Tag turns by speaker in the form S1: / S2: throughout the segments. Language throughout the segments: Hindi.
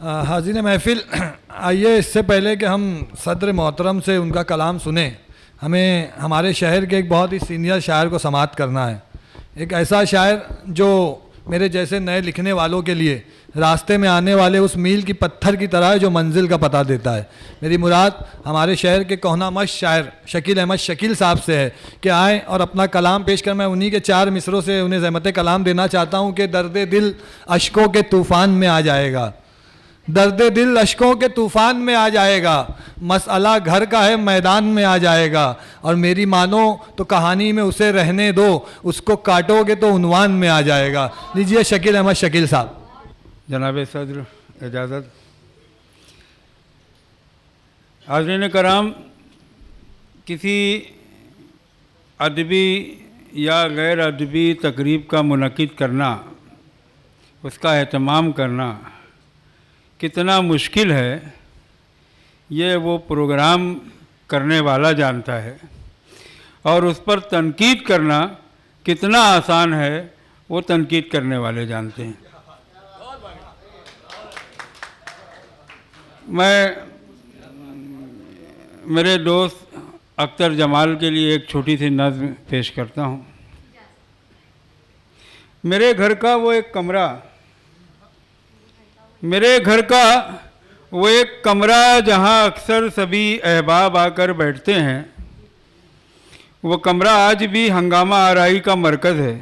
S1: हाज़िन महफ़िल, आइए इससे पहले कि हम सदर मोहतरम से उनका कलाम सुने, हमें हमारे शहर के एक बहुत ही सीनियर शायर को समाअत करना है। एक ऐसा शायर जो मेरे जैसे नए लिखने वालों के लिए रास्ते में आने वाले उस मील की पत्थर की तरह है जो मंजिल का पता देता है। मेरी मुराद हमारे शहर के कोहना मश शायर शकील अहमद शकील साहब से है कि आएँ और अपना कलाम पेश कर। मैं उन्हीं के 4 मिसरों से उन्हें ज़हमत कलाम देना चाहता हूँ कि दर्द दिल अश्कों के तूफ़ान में आ जाएगा, दर्द दिल अश्कों के तूफ़ान में आ जाएगा, मसला घर का है मैदान में आ जाएगा, और मेरी मानो तो कहानी में उसे रहने दो, उसको काटोगे तो उन्वान में आ जाएगा। लीजिए शकील अहमद शकील साहब।
S2: जनाब सदर इजाज़त। हाज़रीन कराम, किसी अदबी या गैर अदबी तकरीब का मुनक़िद करना, उसका एहतमाम करना कितना मुश्किल है, ये वो प्रोग्राम करने वाला जानता है, और उस पर तनकीद करना कितना आसान है वो तनकीद करने वाले जानते हैं। मैं मेरे दोस्त अख्तर जमाल के लिए एक छोटी सी नज़्म पेश करता हूँ। मेरे घर का वो एक कमरा, मेरे घर का वो एक कमरा जहाँ अक्सर सभी अहबाब आकर बैठते हैं, वो कमरा आज भी हंगामा आराई का मरकज़ है।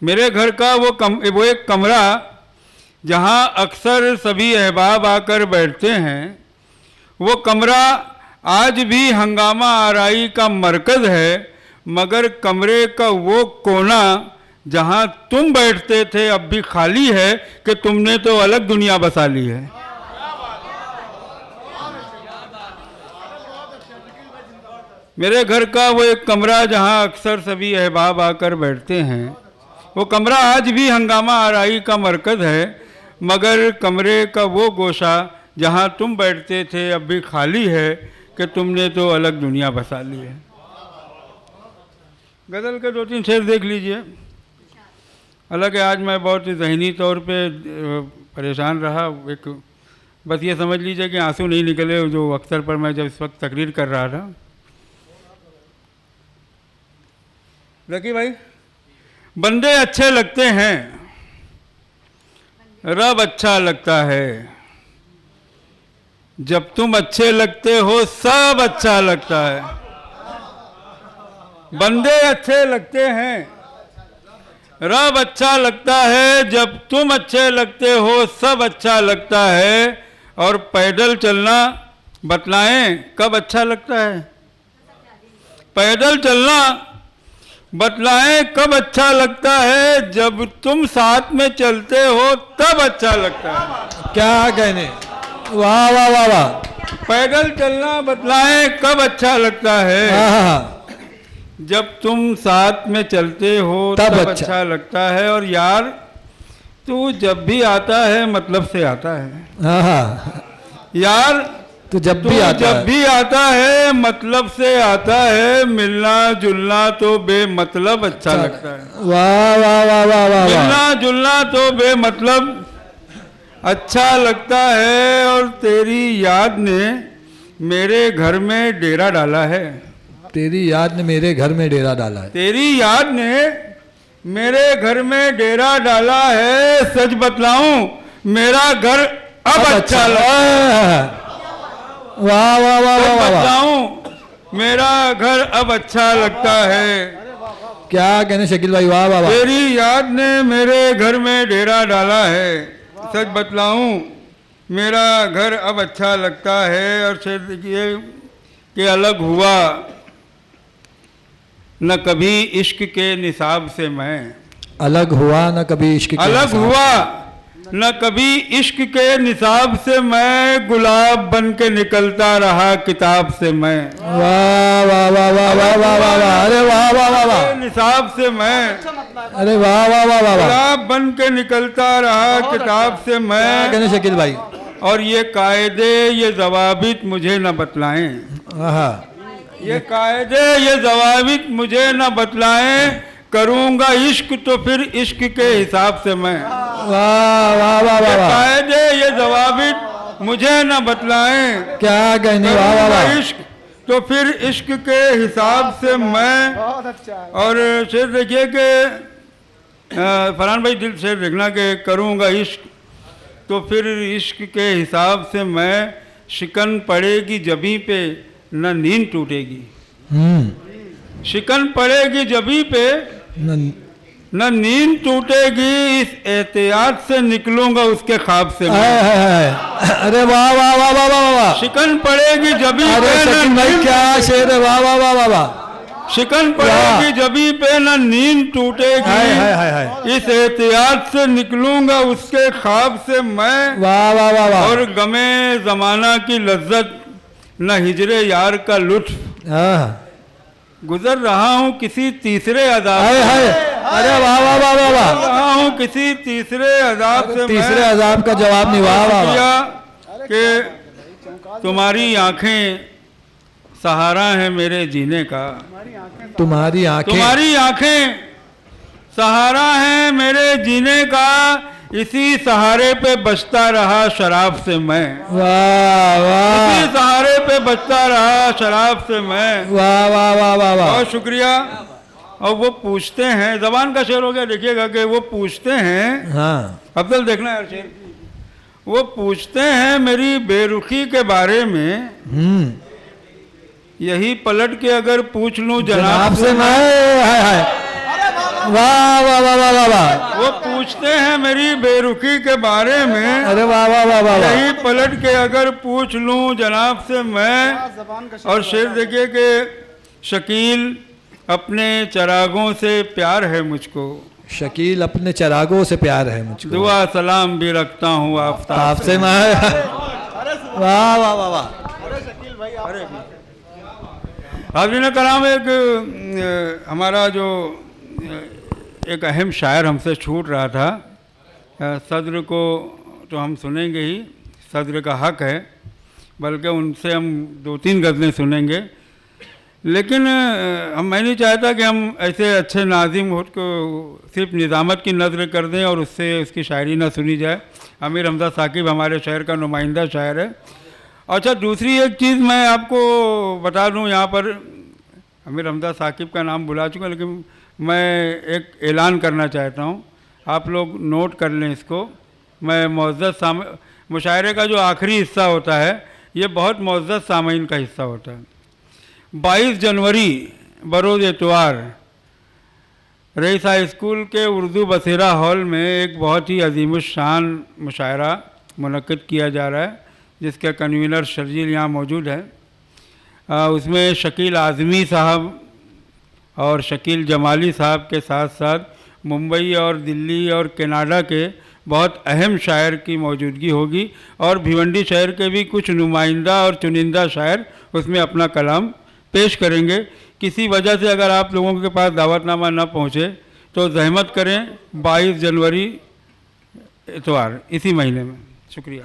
S2: मेरे घर का वो एक कमरा जहाँ अक्सर सभी अहबाब आकर बैठते हैं, वो कमरा आज भी हंगामा आराई का मरकज़ है, मगर कमरे का वो कोना जहाँ तुम बैठते थे अब भी खाली है कि तुमने तो अलग दुनिया बसा ली है। मेरे घर का वो एक कमरा जहाँ अक्सर सभी अहबाब आकर बैठते हैं, वो कमरा आज भी हंगामा आराई का मरकज़ है, मगर कमरे का वो गोशा जहाँ तुम बैठते थे अब भी खाली है कि तुमने तो अलग दुनिया बसा ली है। गज़ल के 2-3 शेर देख लीजिए। हालांकि आज मैं बहुत ज़हनी तौर पे परेशान रहा, एक बस ये समझ लीजिए कि आंसू नहीं निकले जो अक्सर पर मैं जब इस वक्त तकरीर कर रहा था। लकी भाई, बंदे अच्छे लगते हैं, रब अच्छा लगता है, जब तुम अच्छे लगते हो सब अच्छा लगता है। बंदे अच्छे लगते हैं, रब अच्छा लगता है, जब तुम अच्छे लगते हो सब अच्छा लगता है, और पैदल चलना बतलाएं कब अच्छा लगता है। पैदल चलना बतलाएं कब अच्छा लगता है, जब तुम साथ में चलते हो तब अच्छा लगता है।
S1: क्या कहने, वाह वाह वाह वाह।
S2: पैदल चलना बतलाएं कब अच्छा लगता है, जब तुम साथ में चलते हो तब अच्छा लगता है। और यार तू जब भी आता है मतलब से आता है। यार
S1: तो जब भी
S2: आता है मतलब से आता है, मिलना जुलना तो बेमतलब अच्छा लगता है।
S1: वाह वाह वाह वाह वाह।
S2: मिलना जुलना तो बेमतलब अच्छा लगता है, और तेरी याद ने मेरे घर में डेरा डाला है।
S1: तेरी याद ने मेरे घर में डेरा डाला है।
S2: तेरी याद ने मेरे घर में डेरा डाला है, सच बतलाऊं मेरा घर अब अच्छा लगता है।
S1: वाह वाह वाह वाह वाह।
S2: बताऊं मेरा घर अब अच्छा लगता है।
S1: क्या कहने शकील भाई, वाह वाह वाह।
S2: तेरी याद ने मेरे घर में डेरा डाला है, सच बतलाऊं मेरा घर अब अच्छा लगता है। और शेर देखिए कि अलग हुआ न कभी इश्क के निसाब से मैं,
S1: अलग हुआ न कभी इश्क के
S2: अलग हुआ न कभी इश्क के निसाब से मैं, गुलाब बन के निकलता रहा किताब से मैं।
S1: वाह वाह वाह वाह वाह वाह वाह वाह। अरे वाह वाह वाह वाह।
S2: निसाब से मैं,
S1: अरे वाह वाह वाह वाह।
S2: गुलाब बन के निकलता रहा किताब से मैं।
S1: कहने शकील भाई,
S2: और ये कायदे ये जवाबित मुझे न बतलाएं, ये कायदे ये जवाबित मुझे न बतलाएं, करूंगा इश्क तो फिर इश्क के हिसाब से मैं।
S1: वाह वाह वाह वाह।
S2: कायदे जाबित मुझे न बतलाएं,
S1: क्या कहने, वाह वाह वाह।
S2: इश्क तो फिर इश्क के हिसाब से मैं,
S3: बहुत अच्छा है।
S2: और शेर देखिए कि फरहान भाई दिल शेर देखना कि करूँगा इश्क तो फिर इश्क के हिसाब से मैं, शिकन पड़ेगी जबी पे न नींद टूटेगी। शिकन पड़ेगी जबी पे न नींद टूटेगी, इस एहतियात से निकलूंगा उसके ख्वाब से मैं।
S1: अरे वाह वाह वाह वाह वाह वाह।
S2: शिकन पड़ेगी जबी
S1: अरे
S2: पे
S1: शकील
S2: न
S1: भाई
S2: नींद,
S1: क्या शेर है, वाह वाह वाह वाह वाह।
S2: शिकन पड़ेगी जबी पे न नींद
S1: हाय
S2: टूटेगी,
S1: हाय हाय हाय।
S2: इस एहतियात से निकलूंगा उसके ख्वाब से मैं,
S1: वाह वाह वाह वाह।
S2: और गमे जमाना की लज्जत न हिजरे यार का लुत्फ,
S1: हाँ।
S2: गुजर रहा हूँ किसी तीसरे अदाब
S1: हाय
S2: से,
S1: हाय। अरे वाह वाह वाह वाह वाह।
S2: गुजर रहा हूँ किसी तीसरे अदाब से
S1: तीसरे
S2: मैं।
S1: अजाब का जवाब नहीं, वाह वाह वाह।
S2: शुक्रिया कि तुम्हारी आंखें सहारा है मेरे जीने का,
S1: तुम्हारी आंखें,
S2: तुम्हारी आंखें सहारा है मेरे जीने का, इसी सहारे पे बचता रहा शराब से मैं,
S1: वाह वाह
S2: इसी सहारे पे बचता रहा शराब से मैं।
S1: वाह वाह वाह वाह वाह।
S2: बहुत शुक्रिया। और वो पूछते हैं, जबान का शेर हो गया, देखिएगा कि वो पूछते हैं,
S1: हाँ।
S2: अब्दुल देखना यार शेर, वो पूछते हैं मेरी बेरुखी के बारे में, यही पलट के अगर पूछ लूं जनाब
S1: से मैं, हाय हाय। वाह वाह वाह वाह वाह वाह।
S2: वो पूछते हैं मेरी बेरुखी के बारे में,
S1: अरे वाह वाह वाह वाह वाह।
S2: यही पलट के अगर पूछ लूं जनाब से मैं।
S3: जबान का
S2: और शेर देखिए कि शकील अपने चरागों से प्यार है मुझको,
S1: शकील अपने चरागों से प्यार है मुझको,
S2: दुआ सलाम भी रखता हूँ आफ्ताब
S1: आपसे मैं। वाह वाह वाह वाह।
S2: हाज़रीन कराम, हमारा जो एक अहम शायर हमसे छूट रहा था, सदर को तो हम सुनेंगे ही, सदर का हक है, बल्कि उनसे हम 2-3 गज़लें सुनेंगे, लेकिन मैं नहीं चाहता कि हम ऐसे अच्छे नाज़िम को सिर्फ निज़ामत की नज़र कर दें और उससे उसकी शायरी ना सुनी जाए। अमीर हमजा साकिब हमारे शहर का नुमाइंदा शायर है। अच्छा, दूसरी एक चीज़ मैं आपको बता दूं, यहाँ पर अमीर हमजा साकिब का नाम बुला चुका, लेकिन मैं एक ऐलान करना चाहता हूँ, आप लोग नोट कर लें इसको। मैं मुअज़्ज़ज़ मुशायरे का जो आखिरी हिस्सा होता है, ये बहुत मुअज़्ज़ज़ सामीन का हिस्सा होता है। 22 जनवरी बरोज़ एतवार रईस हाई स्कूल के उर्दू बसेरा हॉल में एक बहुत ही अज़ीमुश्शान मुशायरा मुनक़्क़िद किया जा रहा है, जिसके कन्वीनर शर्जील यहाँ मौजूद है। उसमें शकील आज़मी साहब और शकील जमाली साहब के साथ साथ मुंबई और दिल्ली और कनाडा के बहुत अहम शायर की मौजूदगी होगी, और भिवंडी शहर के भी कुछ नुमाइंदा और चुनिंदा शायर उसमें अपना कलाम पेश करेंगे। किसी वजह से अगर आप लोगों के पास दावतनामा न पहुँचे तो ज़हमत करें, 22 जनवरी इतवार इसी महीने में। शुक्रिया।